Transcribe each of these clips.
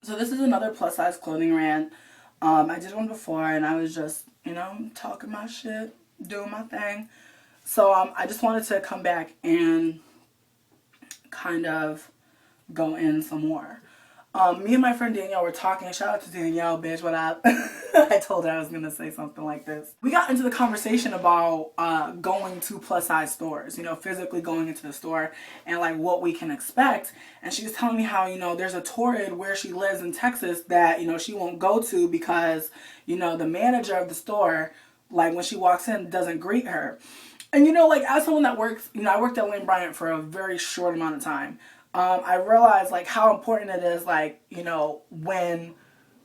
So this is another plus size clothing rant. I did one before and I was just, talking my shit, doing my thing. So I just wanted to come back and kind of go in some more. Me and my friend Danielle were talking. Shout out to Danielle, bitch. What up? I told her I was gonna say something like this. We got into the conversation about going to plus size stores. Physically going into the store and like what we can expect. And she was telling me how there's a Torrid where she lives in Texas that she won't go to because the manager of the store, like when she walks in, doesn't greet her. And like as someone that works, I worked at Lane Bryant for a very short amount of time. I realized like how important it is, like, when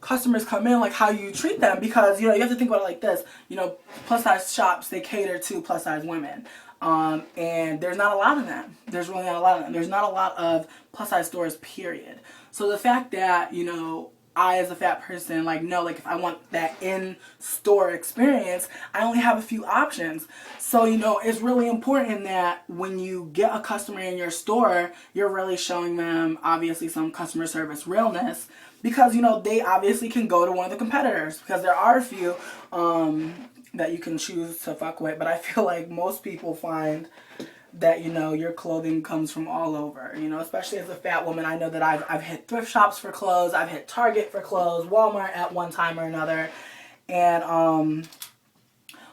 customers come in, like how you treat them, because, you have to think about it like this, plus size shops, they cater to plus size women. And there's not a lot of them. There's really not a lot of them. There's not a lot of plus size stores, period. So the fact that, I as a fat person, like, no, like if I want that in-store experience, I only have a few options. So, it's really important that when you get a customer in your store, you're really showing them, obviously, some customer service realness. Because, they obviously can go to one of the competitors. Because there are a few that you can choose to fuck with. But I feel like most people find that your clothing comes from all over, especially as a fat woman. I know that I've hit thrift shops for clothes, I've hit Target for clothes, Walmart at one time or another, and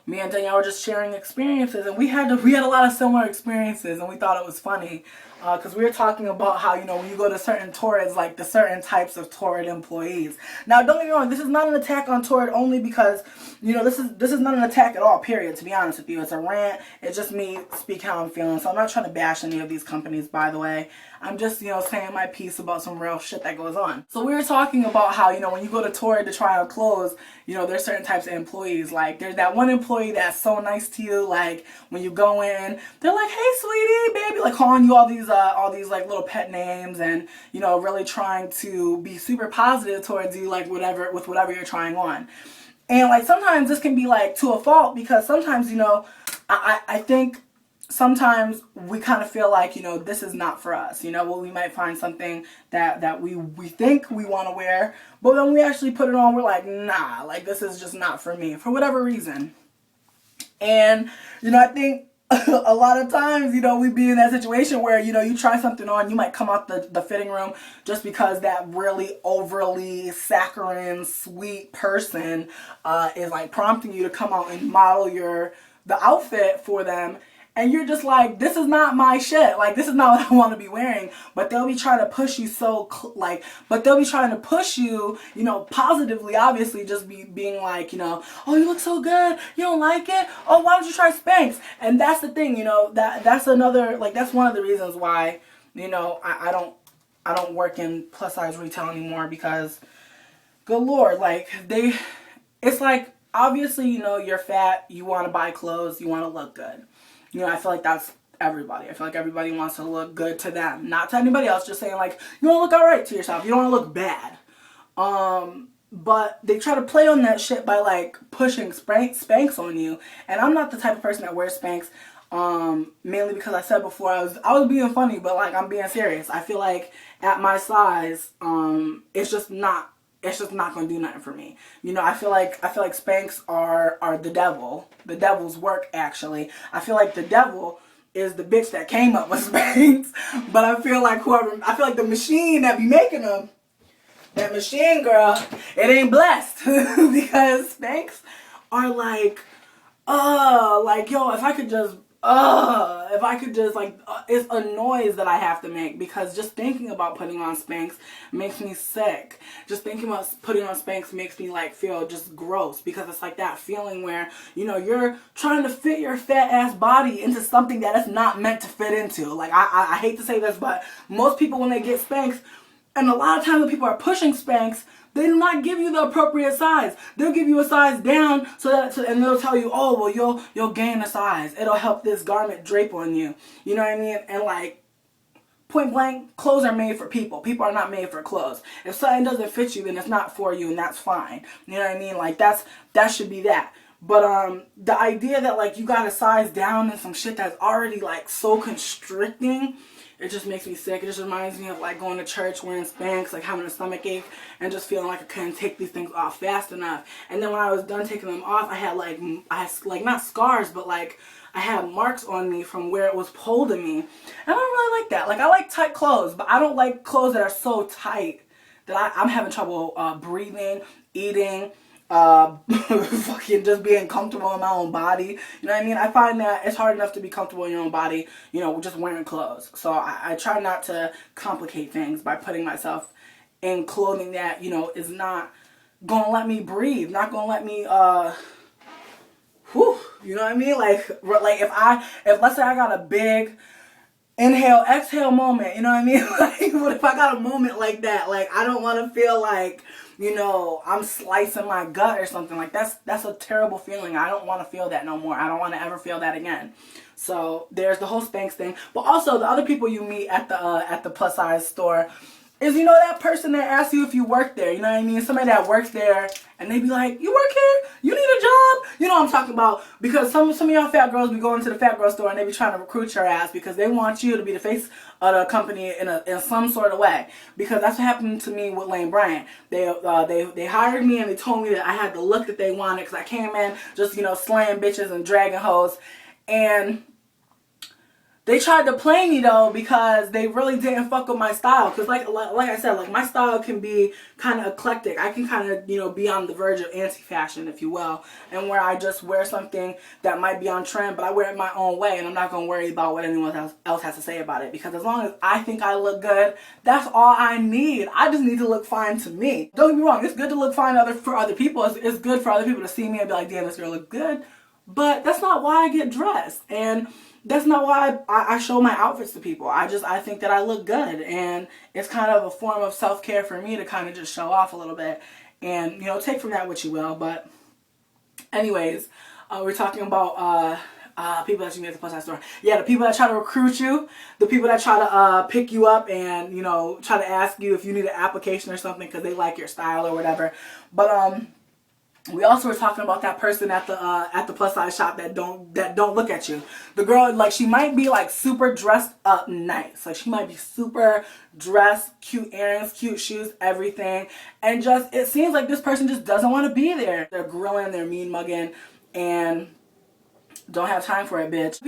me and Danielle were just sharing experiences, and we had a lot of similar experiences, and we thought it was funny because we were talking about how when you go to certain Torrids, like the certain types of Torrid employees. Now, don't get me wrong, this is not an attack on Torrid only because this is not an attack at all. Period. To be honest with you, it's a rant. It's just me speaking how I'm feeling. So I'm not trying to bash any of these companies. By the way, I'm just saying my piece about some real shit that goes on. So we were talking about how when you go to Torrid to try on clothes, there's certain types of employees. Like there's that one employee that's so nice to you. Like when you go in, they're like, "Hey, sweetie, baby," like calling you all these like little pet names, and really trying to be super positive towards you, like whatever you're trying on. And like sometimes this can be like to a fault, because sometimes I think sometimes we kind of feel like this is not for us. Well, we might find something that we think we want to wear, but then we actually put it on, we're like, nah, like this is just not for me for whatever reason. And I think a lot of times, we be in that situation where, you try something on, you might come out the fitting room just because that really overly saccharine, sweet person is like prompting you to come out and model the outfit for them. And you're just like, this is not my shit. Like, this is not what I want to be wearing. But they'll be trying to push you positively, obviously, just being like, "Oh, you look so good. You don't like it? Oh, why don't you try Spanx?" And that's the thing, that's another, like, that's one of the reasons why, I don't work in plus size retail anymore, because, good Lord, like, it's like, obviously, you're fat, you want to buy clothes, you want to look good. I feel like that's everybody. I feel like everybody wants to look good to them, not to anybody else. Just saying, like, you want to look alright to yourself. You don't want to look bad. But they try to play on that shit by like pushing Spanx on you. And I'm not the type of person that wears Spanx. Mainly because I said before I was being funny, but like I'm being serious. I feel like at my size, it's just not gonna do nothing for me. I feel like Spanx are the devil. The devil's work, actually. I feel like the devil is the bitch that came up with Spanx. But I feel like the machine that be making them, that machine girl, it ain't blessed. Because Spanx are like, yo, if I could just it's a noise that I have to make, because just thinking about putting on Spanx makes me sick. Just thinking about putting on Spanx makes me like feel just gross, because it's like that feeling where, you're trying to fit your fat ass body into something that it's not meant to fit into. Like, I hate to say this, but most people when they get Spanx, and a lot of times when people are pushing Spanx, they do not give you the appropriate size. They'll give you a size down and they'll tell you, "Oh, well, you'll gain a size. It'll help this garment drape on you." You know what I mean? And like, point blank, clothes are made for people. People are not made for clothes. If something doesn't fit you, then it's not for you, and that's fine. You know what I mean? Like, that should be that. But the idea that like you got a size down and some shit that's already like so constricting, it just makes me sick. It just reminds me of like going to church wearing Spanx, like having a stomach ache and just feeling like I couldn't take these things off fast enough. And then when I was done taking them off, I had like not scars, but like I had marks on me from where it was pulled in me. And I don't really like that. Like, I like tight clothes, but I don't like clothes that are so tight that I'm having trouble breathing, eating, fucking just being comfortable in my own body. You know what I mean? I find that it's hard enough to be comfortable in your own body, you know, just wearing clothes. So I try not to complicate things by putting myself in clothing that, you know, is not gonna let me breathe, not gonna let me, whew, you know what I mean? Like if let's say I got a big inhale, exhale moment, you know what I mean? Like, what if I got a moment like that? Like, I don't want to feel like, you know, I'm slicing my gut or something. Like, that's a terrible feeling. I don't want to feel that no more. I don't want to ever feel that again. So there's the whole Spanx thing. But also the other people you meet at the plus size store is, you know, that person that asks you if you work there. You know what I mean? Somebody that works there and they be like, you work here? You need a job? You know what I'm talking about? Because some of y'all fat girls be going to the fat girl store and they be trying to recruit your ass because they want you to be the face of the company in some sort of way. Because that's what happened to me with Lane Bryant. They hired me and they told me that I had the look that they wanted because I came in just, you know, slaying bitches and dragging hoes. And they tried to play me though because they really didn't fuck with my style. Because like I said, like my style can be kind of eclectic. I can kind of, you know, be on the verge of anti-fashion, if you will. And where I just wear something that might be on trend, but I wear it my own way. And I'm not going to worry about what anyone else has to say about it. Because as long as I think I look good, that's all I need. I just need to look fine to me. Don't get me wrong. It's good to look fine for other people. It's good for other people to see me and be like, damn, this girl look good. But that's not why I get dressed. And that's not why I show my outfits to people. I think that I look good, and it's kind of a form of self-care for me to kind of just show off a little bit, and, you know, take from that what you will. But anyways, we're talking about people that you meet at the plus size store. Yeah, the people that try to recruit you, the people that try to pick you up and, you know, try to ask you if you need an application or something because they like your style or whatever. But we also were talking about that person at the plus size shop that don't look at you. The girl, like, she might be like super dressed up nice. Like, she might be super dressed, cute earrings, cute shoes, everything. And just, it seems like this person just doesn't want to be there. They're grilling, they're mean mugging, and don't have time for it, bitch.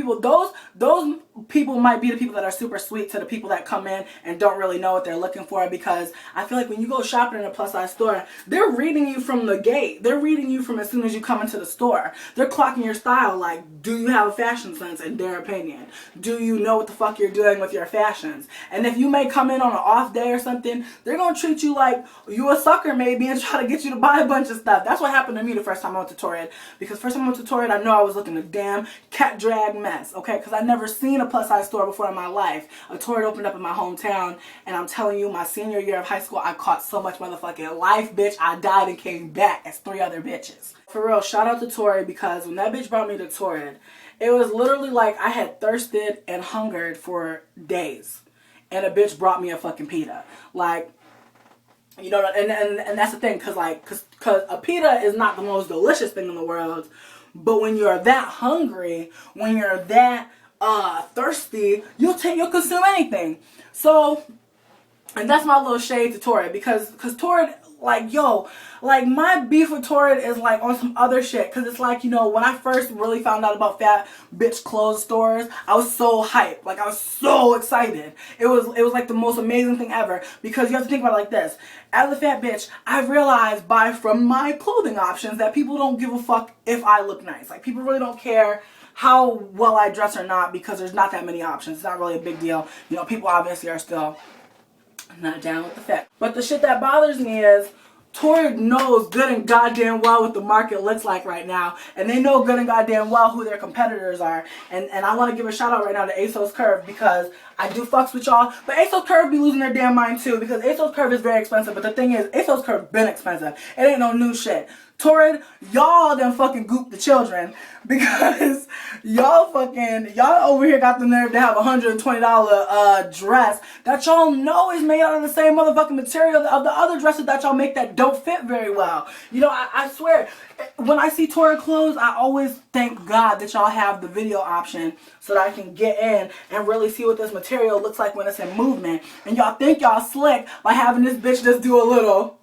Those people might be the people that are super sweet to the people that come in and don't really know what they're looking for, because I feel like when you go shopping in a plus size store, they're reading you from the gate. They're reading you from as soon as you come into the store. They're clocking your style, like, do you have a fashion sense in their opinion? Do you know what the fuck you're doing with your fashions? And if you may come in on an off day or something, they're gonna treat you like you a sucker maybe and try to get you to buy a bunch of stuff. That's what happened to me the first time I went to Torrid. Because first time I went to Torrid, I know I was looking a damn cat drag mess, okay? Because I'd never seen a plus size store before in my life. A Torrid opened up in my hometown, and I'm telling you, my senior year of high school, I caught so much motherfucking life, bitch. I died and came back as 3 other bitches. For real, shout out to Torrid, because when that bitch brought me to Torrid, it was literally like I had thirsted and hungered for days, and a bitch brought me a fucking pita. Like, you know, and that's the thing, because a pita is not the most delicious thing in the world, but when you're that hungry, when you're that thirsty, you'll consume anything. So, and that's my little shade to Torrid, because Torrid, like, yo, like, my beef with Torrid is like on some other shit, because it's like, you know, when I first really found out about fat bitch clothes stores, I was so hyped. Like, I was so excited. It was like the most amazing thing ever, because you have to think about it like this. As a fat bitch, I've realized from my clothing options that people don't give a fuck if I look nice. Like, people really don't care how well I dress or not, because there's not that many options. It's not really a big deal. You know, people obviously are still not down with the fat. But the shit that bothers me is Torrid knows good and goddamn well what the market looks like right now, and they know good and goddamn well who their competitors are. And I want to give a shout out right now to ASOS Curve, because I do fucks with y'all, but ASOS Curve be losing their damn mind too, because ASOS Curve is very expensive. But the thing is, ASOS Curve been expensive. It ain't no new shit. Torrid, y'all done fucking goop the children, because y'all over here got the nerve to have a $120 dress that y'all know is made out of the same motherfucking material of the other dresses that y'all make that don't fit very well. You know, I swear, when I see Torrid clothes, I always thank God that y'all have the video option so that I can get in and really see what this material material looks like when it's in movement. And y'all think y'all slick by having this bitch just do a little.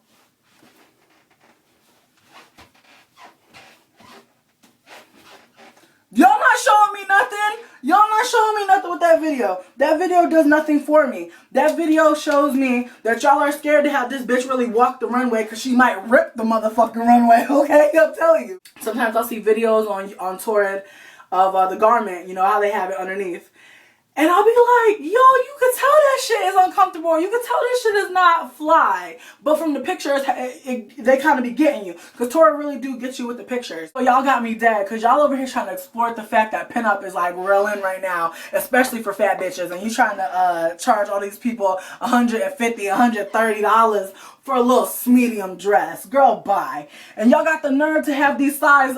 Y'all not showing me nothing. Y'all not showing me nothing with that video. That video does nothing for me. That video shows me that y'all are scared to have this bitch really walk the runway because she might rip the motherfucking runway, okay? I'm telling you. Sometimes I'll see videos on Torrid of the garment, you know, how they have it underneath. And I'll be like, yo, you could tell that shit is uncomfortable. You could tell this shit is not fly. But from the pictures, they kind of be getting you. Because Tori really do get you with the pictures. So y'all got me dead. Because y'all over here trying to exploit the fact that pinup is like real in right now. Especially for fat bitches. And you trying to charge all these people $150, $130 for a little medium dress. Girl, bye. And y'all got the nerve to have these size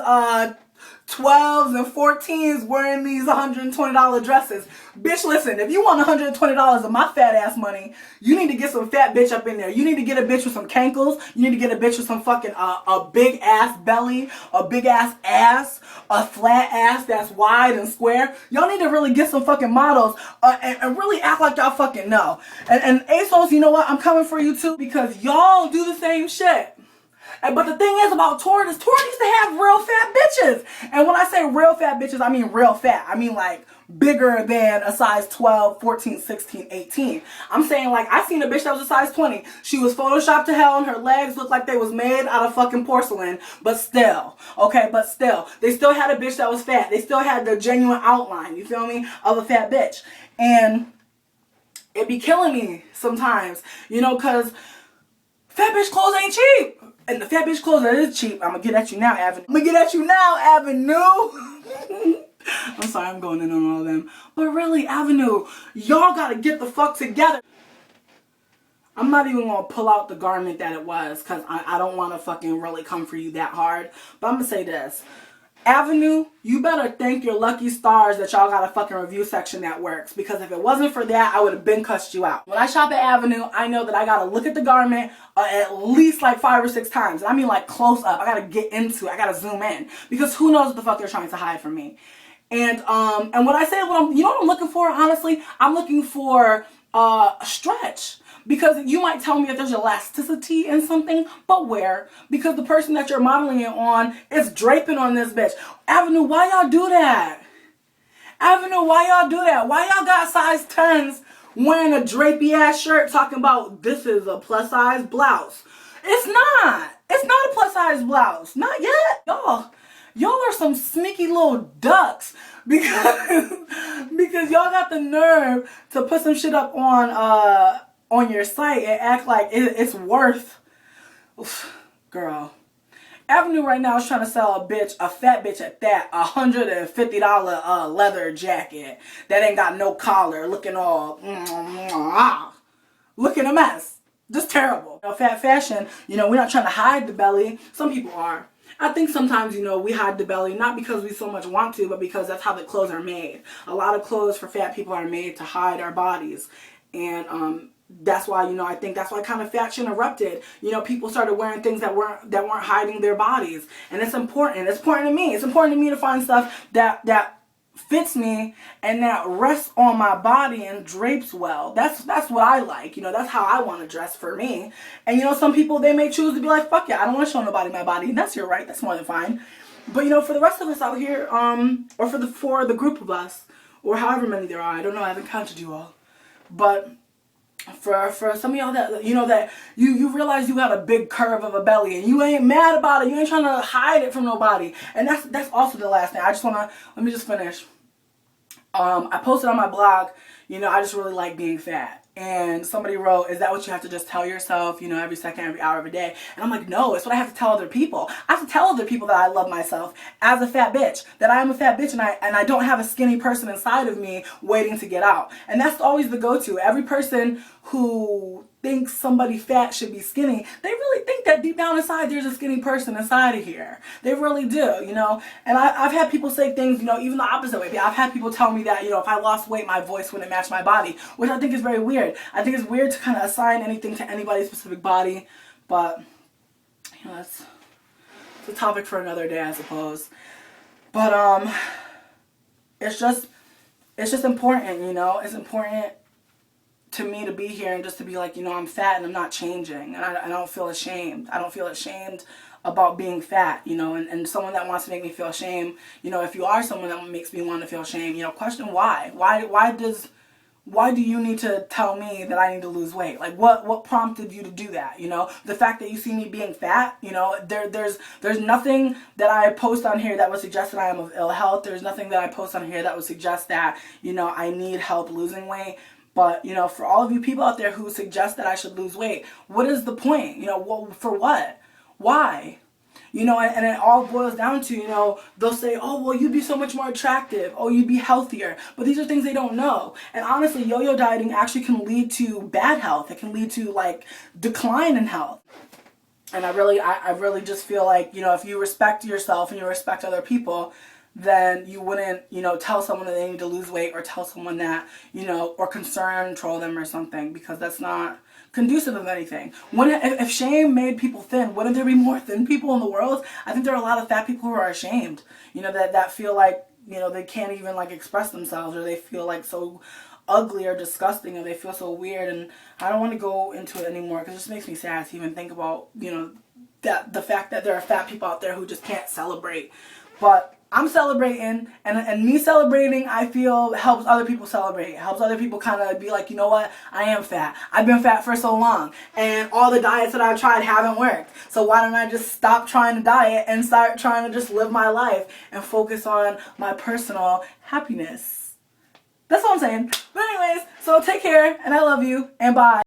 12s and 14s wearing these $120 dresses. Bitch, listen, if you want $120 of my fat ass money, you need to get some fat bitch up in there. You need to get a bitch with some cankles. You need to get a bitch with some fucking a big ass belly, a big ass, a flat ass that's wide and square. Y'all need to really get some fucking models and really act like y'all fucking know. And ASOS, you know what? I'm coming for you too because y'all do the same shit. But the thing is about Torrid is Torrid used to have real fat bitches. And when I say real fat bitches, I mean real fat. I mean like bigger than a size 12, 14, 16, 18. I'm saying like I seen a bitch that was a size 20. She was photoshopped to hell and her legs looked like they was made out of fucking porcelain. But still, okay, but still. They still had a bitch that was fat. They still had the genuine outline, you feel me, of a fat bitch. And it be killing me sometimes, you know, because fat bitch clothes ain't cheap. And the fat bitch clothes that is cheap, I'm gonna get at you now, Avenue. I'm gonna get at you now, Avenue. I'm sorry, I'm going in on all of them. But really, Avenue, y'all gotta get the fuck together. I'm not even gonna pull out the garment that it was, because I don't wanna fucking really come for you that hard. But I'm gonna say this. Avenue, you better thank your lucky stars that y'all got a fucking review section that works. Because if it wasn't for that, I would have been cussed you out. When I shop at Avenue, I know that I gotta look at the garment at least like 5 or 6 times. I mean like close up. I gotta get into it. I gotta zoom in. Because who knows what the fuck they're trying to hide from me. And when I say you know what I'm looking for, honestly? I'm looking for a stretch. Because you might tell me that there's elasticity in something, but where? Because the person that you're modeling it on is draping on this bitch. Avenue, why y'all do that? Avenue, why y'all do that? Why y'all got size 10s wearing a drapey ass shirt talking about this is a plus size blouse? It's not. It's not a plus size blouse. Not yet. Y'all are some sneaky little ducks. Because y'all got the nerve to put some shit up on your site and act like it's worth. Oof, girl. Avenue right now is trying to sell a fat bitch at that, $150 leather jacket that ain't got no collar, looking all, looking a mess. Just terrible. You know, fat fashion, you know, we're not trying to hide the belly. Some people are. I think sometimes, you know, we hide the belly, not because we so much want to, but because that's how the clothes are made. A lot of clothes for fat people are made to hide our bodies. And, that's why, you know, I think that's why kind of fashion erupted. You know, people started wearing things that weren't hiding their bodies. And it's important. It's important to me. It's important to me to find stuff that fits me and that rests on my body and drapes well. That's what I like. You know, that's how I want to dress for me. And, you know, some people, they may choose to be like, fuck yeah, I don't want to show nobody my body. And that's your right. That's more than fine. But, you know, for the rest of us out here, or for the group of us, or however many there are, I don't know, I haven't counted you all. But for some of y'all that, you know, that you realize you got a big curve of a belly and you ain't mad about it. You ain't trying to hide it from nobody. And that's also the last thing. I just want to, let me just finish. I posted on my blog, you know, I just really like being fat. And somebody wrote, is that what you have to just tell yourself, you know, every second, every hour of a day? And I'm like, no, it's what I have to tell other people. I have to tell other people that I love myself as a fat bitch, that I am a fat bitch and I don't have a skinny person inside of me waiting to get out. And that's always the go-to. Every person who thinks somebody fat should be skinny, they really think that deep down inside there's a skinny person inside of here. They really do, you know. And I've had people say things, you know, even the opposite way. I've had people tell me that, you know, if I lost weight, my voice wouldn't match my body, which I think is very weird. I think it's weird to kind of assign anything to anybody's specific body, but, you know, that's a topic for another day, I suppose. But, it's just, it's just important, you know. It's important to me to be here and just to be like, you know, I'm fat and I'm not changing. And I don't feel ashamed. I don't feel ashamed about being fat, you know, and someone that wants to make me feel shame, you know, if you are someone that makes me want to feel shame, you know, question why. Why do you need to tell me that I need to lose weight? Like what prompted you to do that? You know, the fact that you see me being fat, you know, there's nothing that I post on here that would suggest that I am of ill health. There's nothing that I post on here that would suggest that, you know, I need help losing weight. But, you know, for all of you people out there who suggest that I should lose weight, what is the point? You know, for what? Why? You know, and it all boils down to, you know, they'll say, oh, well, you'd be so much more attractive. Oh, you'd be healthier. But these are things they don't know. And honestly, yo-yo dieting actually can lead to bad health. It can lead to, like, decline in health. And I really just feel like, you know, if you respect yourself and you respect other people, then you wouldn't, you know, tell someone that they need to lose weight or tell someone that, you know, or control them or something, because that's not conducive of anything. If shame made people thin, wouldn't there be more thin people in the world? I think there are a lot of fat people who are ashamed, you know, that feel like, you know, they can't even like express themselves, or they feel like so ugly or disgusting, or they feel so weird. And I don't want to go into it anymore because it just makes me sad to even think about, you know, that the fact that there are fat people out there who just can't celebrate. But I'm celebrating, and me celebrating, I feel, helps other people celebrate. It helps other people kind of be like, you know what, I am fat. I've been fat for so long, and all the diets that I've tried haven't worked. So why don't I just stop trying to diet and start trying to just live my life and focus on my personal happiness? That's what I'm saying. But anyways, so take care, and I love you, and bye.